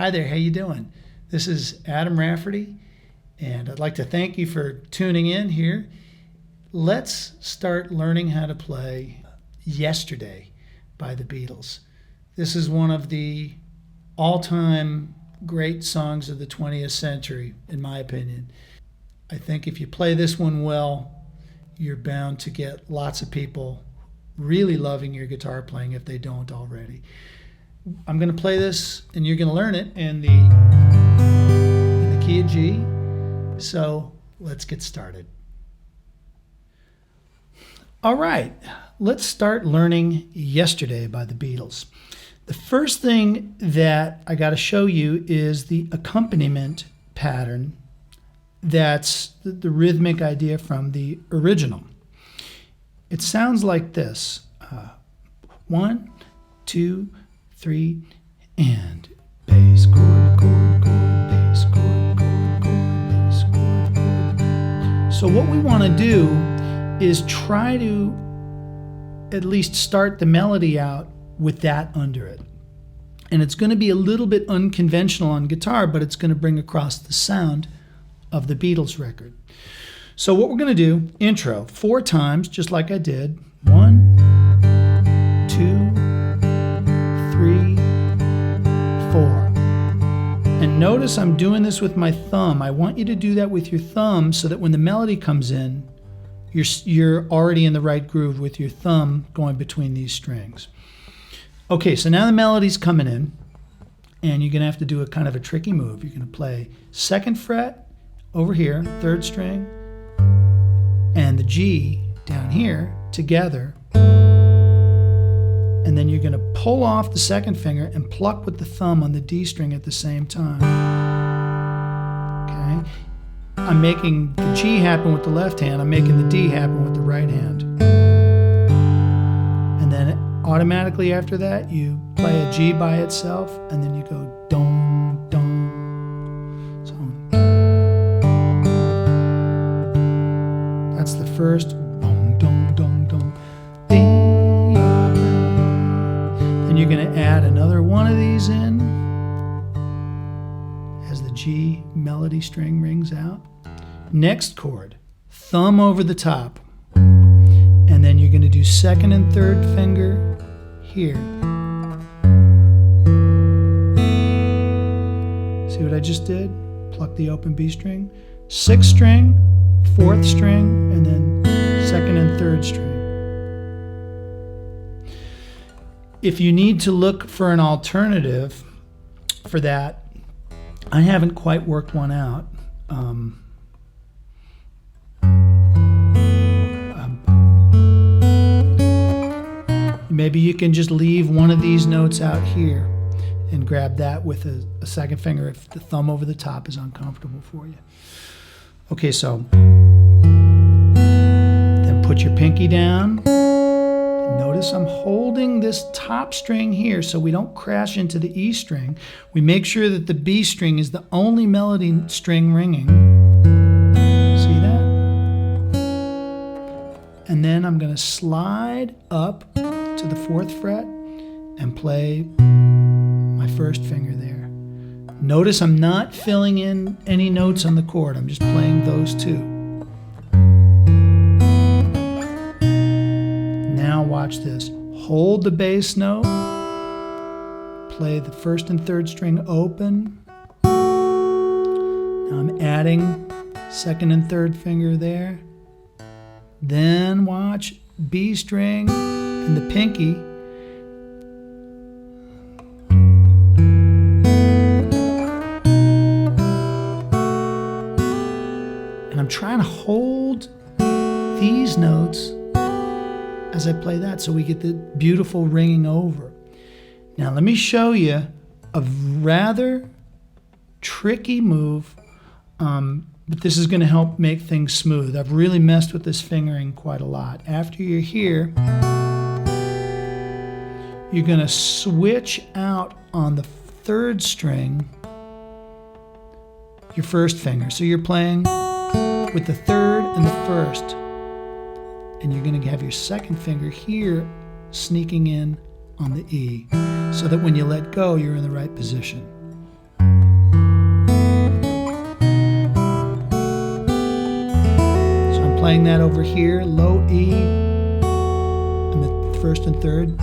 Hi there, how you doing? This is Adam Rafferty, and I'd like to thank you for tuning in here. Let's start learning how to play Yesterday by the Beatles. This is one of the all-time great songs of the 20th century, in my opinion. I think if you play this one well, you're bound to get lots of people really loving your guitar playing if they don't already. I'm going to play this, and you're going to learn it in the key of G. So let's get started. All right, let's start learning Yesterday by the Beatles. The first thing that I got to show you is the accompaniment pattern. That's the rhythmic idea from the original. It sounds like this. 1, 2, 3, and bass chord, chord, chord, bass chord, chord, chord, bass chord, chord. So what we want to do is try to at least start the melody out with that under it. And it's going to be a little bit unconventional on guitar, but it's going to bring across the sound of the Beatles record. So what we're going to do, intro, 4 times, just like I did. 1, 2, 3, 4. And notice I'm doing this with my thumb. I want you to do that with your thumb so that when the melody comes in, you're already in the right groove with your thumb going between these strings. Okay, so now the melody's coming in, and you're going to have to do a kind of a tricky move. You're going to play 2nd fret over here, 3rd string, and the G down here together. And then you're going to pull off the 2nd finger and pluck with the thumb on the D string at the same time. Okay? I'm making the G happen with the left hand. I'm making the D happen with the right hand. And then automatically after that, you play a G by itself, and then you go dong, dong. So that's the first dong, dong, dong, dong. Then you're going to add another one of these in as the G melody string rings out. Next chord, thumb over the top. And then you're going to do 2nd and 3rd finger here. See what I just did? Pluck the open B string. 6th string, 4th string, and then 2nd and 3rd string. If you need to look for an alternative for that, I haven't quite worked one out. Maybe you can just leave one of these notes out here and grab that with a 2nd finger if the thumb over the top is uncomfortable for you. Okay, so then put your pinky down. Notice I'm holding this top string here so we don't crash into the E string. We make sure that the B string is the only melody string ringing. See that? And then I'm going to slide up to the 4th fret and play my 1st finger there. Notice I'm not filling in any notes on the chord. I'm just playing those 2. Now watch this. Hold the bass note. Play the 1st and 3rd string open. Now I'm adding 2nd and 3rd finger there. Then watch B string and the pinky. And I'm trying to hold these notes as I play that so we get the beautiful ringing over. Now let me show you a rather tricky move, but this is going to help make things smooth. I've really messed with this fingering quite a lot. After you're here, you're going to switch out on the 3rd string your 1st finger. So you're playing with the 3rd and the 1st. And you're going to have your 2nd finger here sneaking in on the E so that when you let go, you're in the right position. playing that over here, low E in the first and third.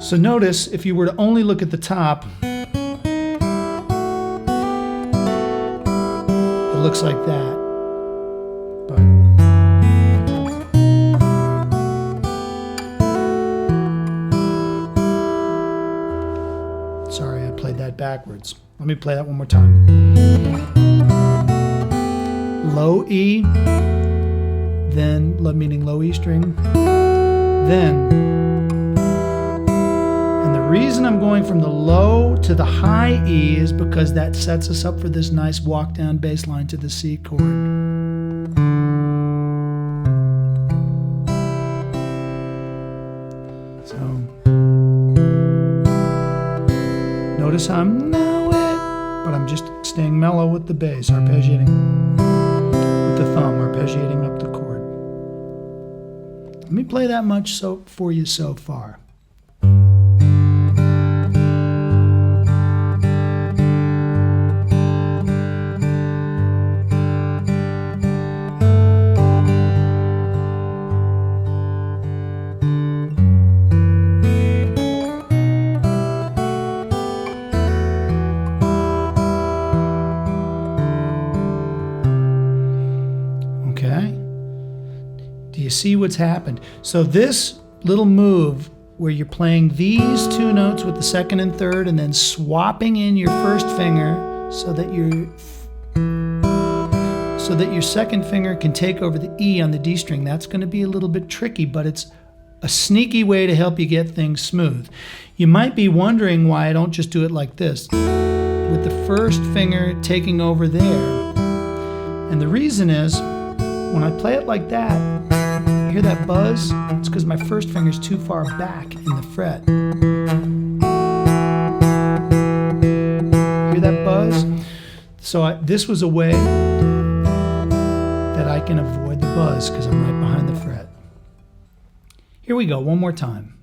So notice, if you were to only look at the top, it looks like that. But sorry, I played that backwards. Let me play that one more time. Low E, then, meaning low E string, then. And the reason I'm going from the low to the high E is because that sets us up for this nice walk down bass line to the C chord. So notice I'm but I'm just staying mellow with the bass, arpeggiating with the thumb, arpeggiating up the chord. Let me play that much for you so far. Okay? Do you see what's happened? So this little move where you're playing these two notes with the second and third and then swapping in your first finger so that your second finger can take over the E on the D string, that's going to be a little bit tricky, but it's a sneaky way to help you get things smooth. You might be wondering why I don't just do it like this, with the first finger taking over there. And the reason is, when I play it like that, you hear that buzz? It's because my first finger is too far back in the fret. Hear that buzz? So this was a way that I can avoid the buzz because I'm right behind the fret. Here we go, one more time.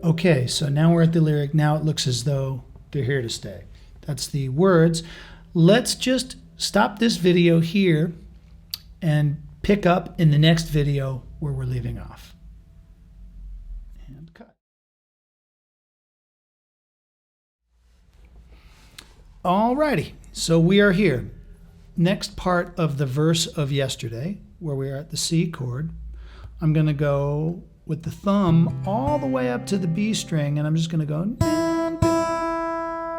Okay, so now we're at the lyric. Now it looks as though they're here to stay. That's the words. Let's just stop this video here and pick up in the next video where we're leaving off. And cut. Alrighty, so we are here. Next part of the verse of yesterday, where we are at the C chord. I'm going to go with the thumb all the way up to the B string, and I'm just going to go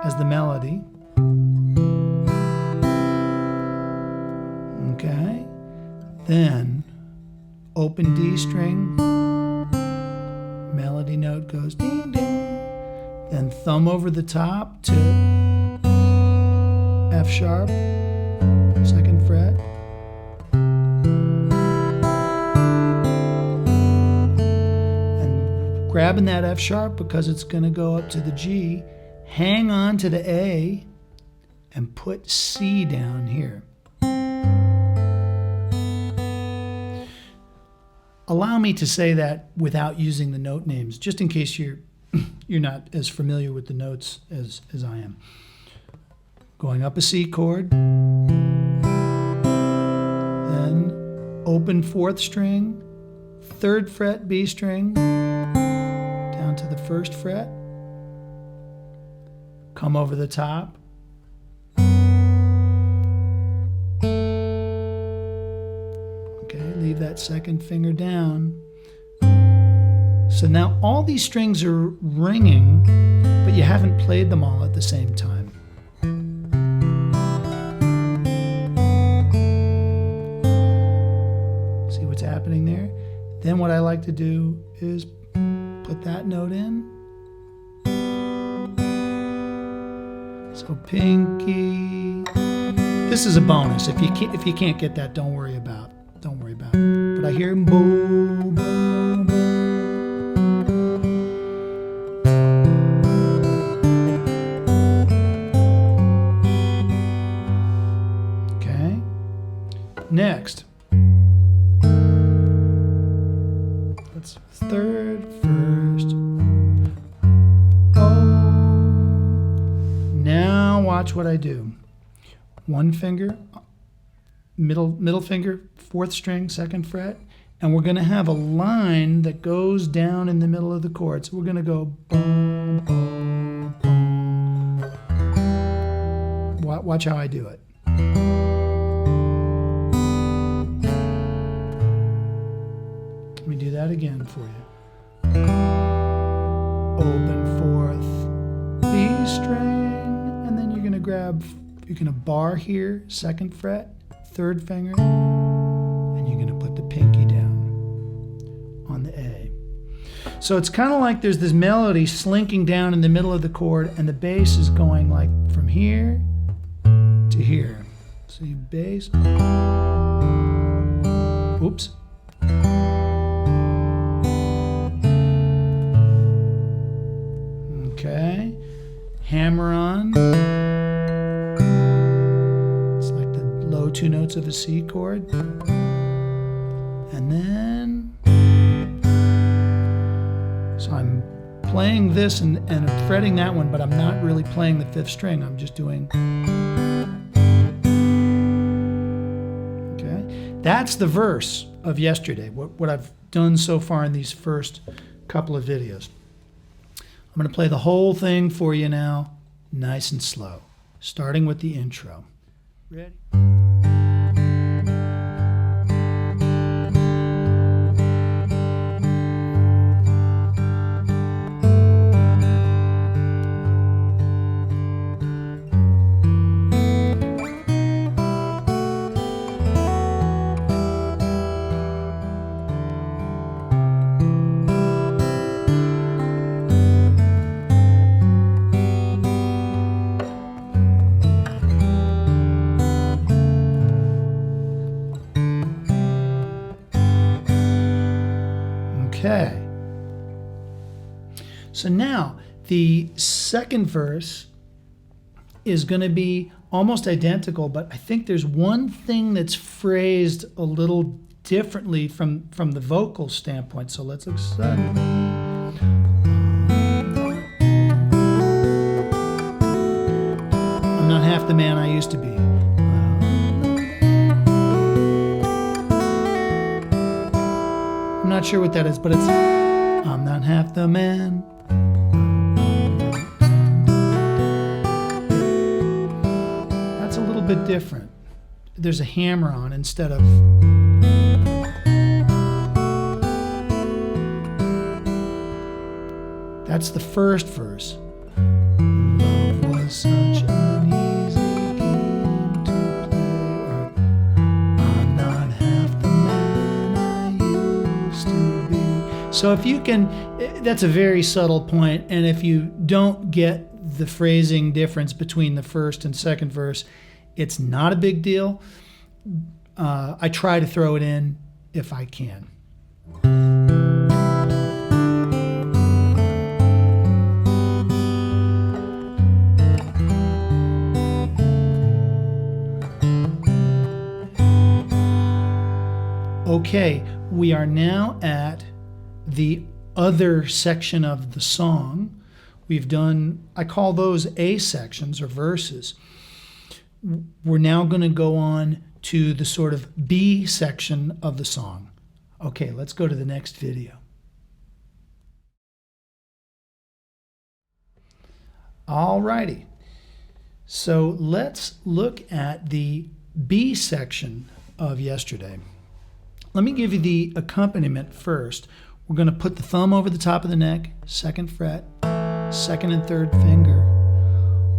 as the melody. Okay. Then open D string, melody note goes ding ding. Then thumb over the top to F sharp, second fret. Grabbing that F sharp because it's going to go up to the G, hang on to the A and put C down here. Allow me to say that without using the note names, just in case you're not as familiar with the notes as I am. Going up a C chord, then open fourth string, third fret B string, down to the first fret, come over the top, okay, leave that second finger down. So now all these strings are ringing, but you haven't played them all at the same time. See what's happening there? Then what I like to do is put that note in. So pinky, This is a bonus. If you can't get that, don't worry about it. But I hear boom, boom, boom. Okay. Next. That's third, first. Oh. Now watch what I do. One finger, middle finger, fourth string, second fret, and we're going to have a line that goes down in the middle of the chord. So we're going to go boom, boom, boom. Watch how I do it. Let me do that again for you. Open fourth, B string, and then you're going to grab. You're going to bar here, second fret, third finger, and you're going to put the pinky down on the A. So it's kind of like there's this melody slinking down in the middle of the chord, and the bass is going like from here to here. So you bass. Oops. Okay. Hammer on. Two notes of a C chord, and then so I'm playing this and I'm fretting that one, but I'm not really playing the fifth string. I'm just doing. Okay, that's the verse of yesterday. What I've done so far in these first couple of videos. I'm going to play the whole thing for you now, nice and slow, starting with the intro. Ready? Okay. So now the second verse is going to be almost identical, but I think there's one thing that's phrased a little differently from the vocal standpoint. So let's look suddenly. I'm not half the man I used to be. I'm not sure what that is, but it's I'm not half the man. That's a little bit different. There's a hammer on instead of. That's the first verse. Love was such an easy game to play. Or, I'm not half the man I used to be. So if you can, that's a very subtle point, and if you don't get the phrasing difference between the first and second verse, it's not a big deal. I try to throw it in if I can. Okay, we are now at the other section of the song. We've done, I call those A sections or verses. We're now going to go on to the sort of B section of the song. Okay, let's go to the next video. All righty. So let's look at the B section of yesterday. Let me give you the accompaniment first. We're going to put the thumb over the top of the neck, second fret, second and third finger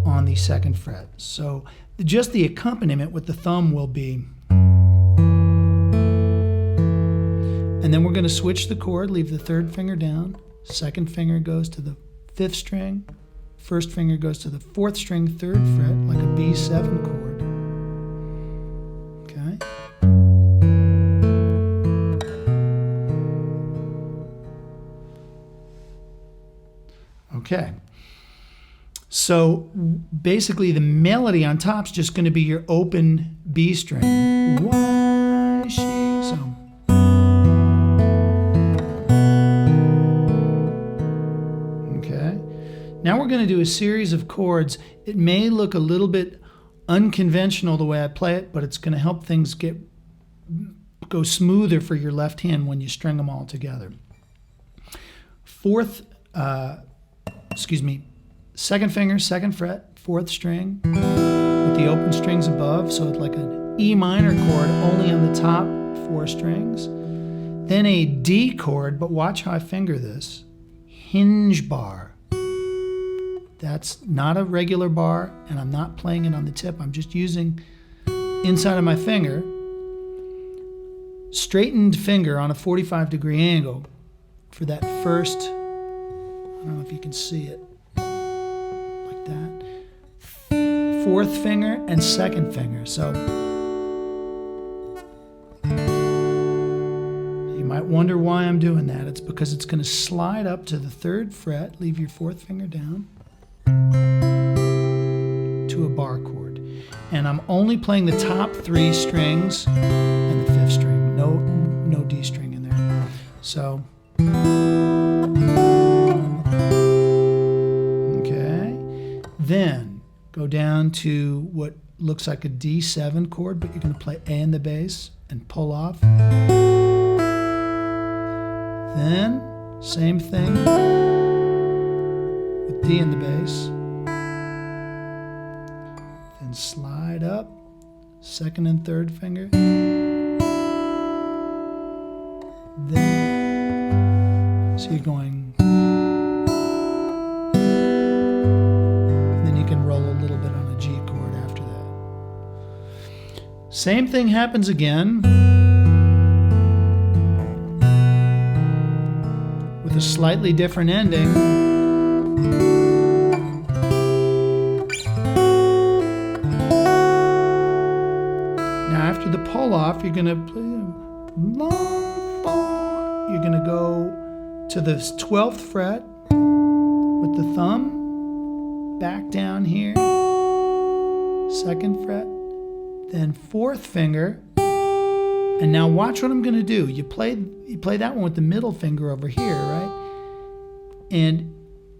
on the second fret. So just the accompaniment with the thumb will be. And then we're going to switch the chord, leave the third finger down, second finger goes to the fifth string, first finger goes to the fourth string, third fret, like a B7 chord. So basically the melody on top is just going to be your open B string. Why she so. Okay. Now we're going to do a series of chords. It may look a little bit unconventional the way I play it, but it's going to help things go smoother for your left hand when you string them all together. Second finger, second fret, fourth string with the open strings above, so it's like an E minor chord only on the top 4 strings. Then a D chord, but watch how I finger this. Hinge bar. That's not a regular bar, and I'm not playing it on the tip. I'm just using inside of my finger, straightened finger on a 45-degree angle for that first, I don't know if you can see it, like that. Fourth finger and second finger. So you might wonder why I'm doing that. It's because it's going to slide up to the 3rd fret, leave your 4th finger down, to a bar chord. And I'm only playing the top 3 strings and the 5th string. No D string in there. So, okay. Then go down to what looks like a D7 chord, but you're going to play A in the bass and pull off. Then, same thing with D in the bass. Then slide up, 2nd and 3rd finger. Then, so you're going, and then you can roll a little bit on a G chord after that. Same thing happens again with a slightly different ending. Now after the pull off, you're going to play long fall. You're going to go to the 12th fret with the thumb, back down here, 2nd fret, then 4th finger. And now watch what I'm going to do. You play that one with the middle finger over here, right? And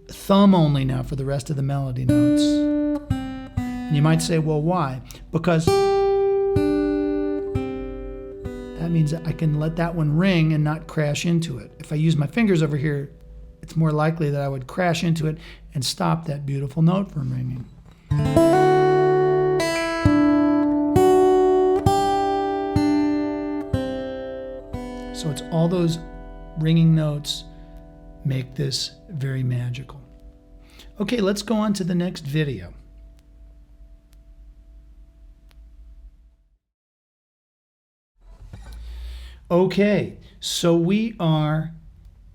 thumb only now for the rest of the melody notes. And you might say, well, why? Because that means that I can let that one ring and not crash into it. If I use my fingers over here, it's more likely that I would crash into it and stop that beautiful note from ringing. So it's all those ringing notes make this very magical. Okay, let's go on to the next video. Okay, so we are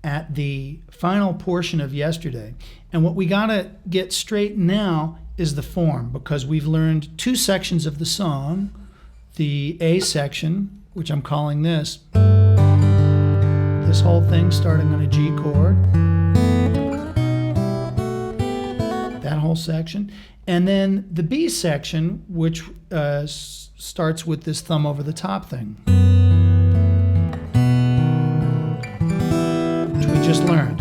at the final portion of yesterday, and what we gotta get straight now is the form, because we've learned 2 sections of the song. The A section, which I'm calling this whole thing starting on a G chord, that whole section, and then the B section, which starts with this thumb over the top thing, which we just learned.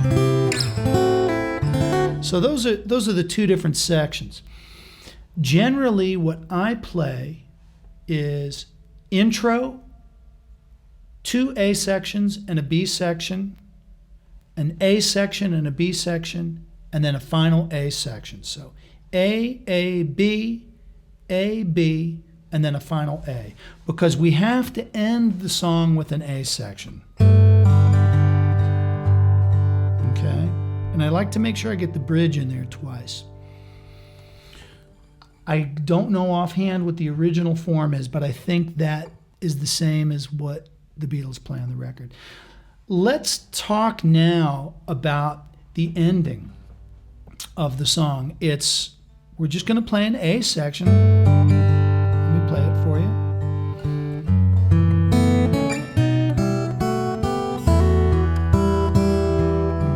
So those are the 2 different sections. Generally, what I play is intro, 2 A sections and a B section, an A section and a B section, and then a final A section. So A, B, and then a final A, because we have to end the song with an A section. Okay? And I like to make sure I get the bridge in there twice. I don't know offhand what the original form is, but I think that is the same as what the Beatles play on the record. Let's talk now about the ending of the song. We're just going to play an A section. Let me play it for you.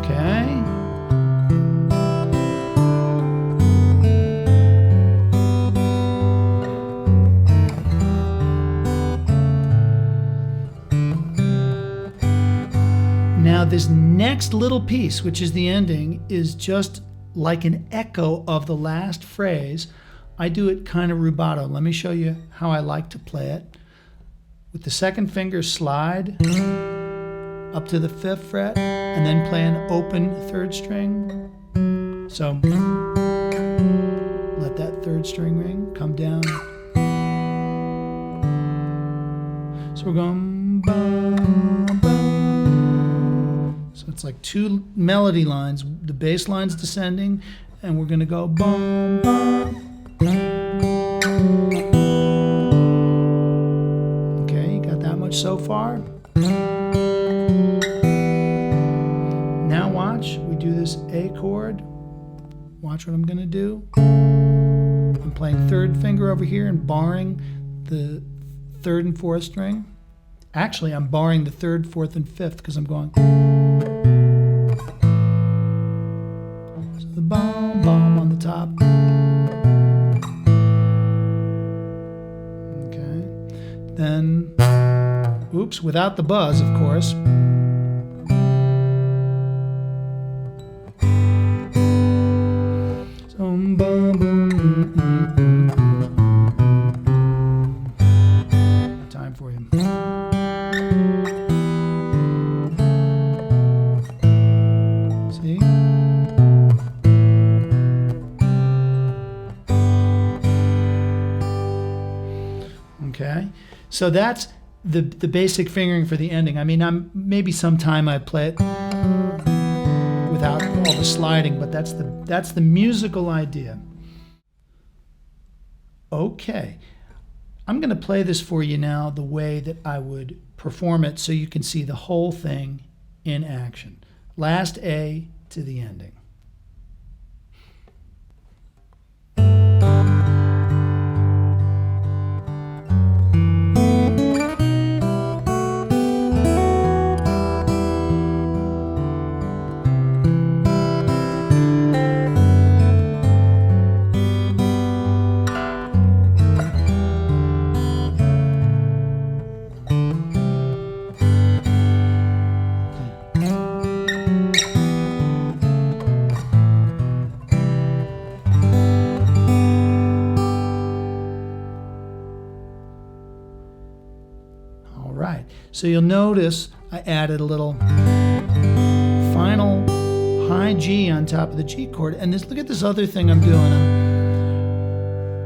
Okay. this next little piece, which is the ending, is just like an echo of the last phrase. I do it kind of rubato. Let me show you how I like to play it. With the second finger, slide up to the 5th fret, and then play an open 3rd string. So let that 3rd string ring, come down. So we're going bum, bum. So it's like 2 melody lines. The bass line's descending, and we're going to go bum, bum. Okay, you got that much so far? Now watch, we do this A chord. Watch what I'm going to do. I'm playing 3rd finger over here and barring the 3rd and 4th string. Actually, I'm barring the 3rd, 4th, and 5th because I'm going. So the bum, bum on the top. Okay. Then, oops, without the buzz, of course. So, bum, bum, time for you. See? Okay, so that's the basic fingering for the ending. I mean, maybe sometime I play it without all the sliding, but that's the musical idea. Okay, I'm going to play this for you now the way that I would perform it so you can see the whole thing in action. Last A to the ending. Right, so you'll notice I added a little final high G on top of the G chord, and look at this other thing I'm doing.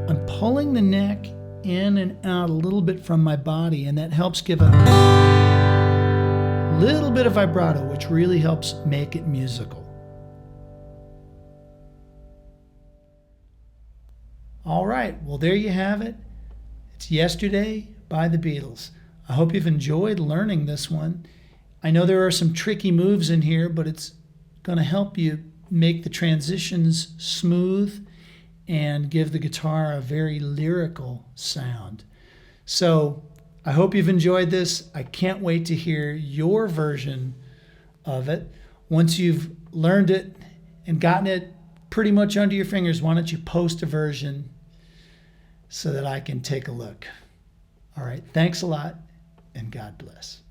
I'm pulling the neck in and out a little bit from my body, and that helps give a little bit of vibrato, which really helps make it musical. All right, well, there you have it. It's Yesterday by the Beatles. I hope you've enjoyed learning this one. I know there are some tricky moves in here, but it's going to help you make the transitions smooth and give the guitar a very lyrical sound. So I hope you've enjoyed this. I can't wait to hear your version of it. Once you've learned it and gotten it pretty much under your fingers, why don't you post a version so that I can take a look. All right, thanks a lot, and God bless.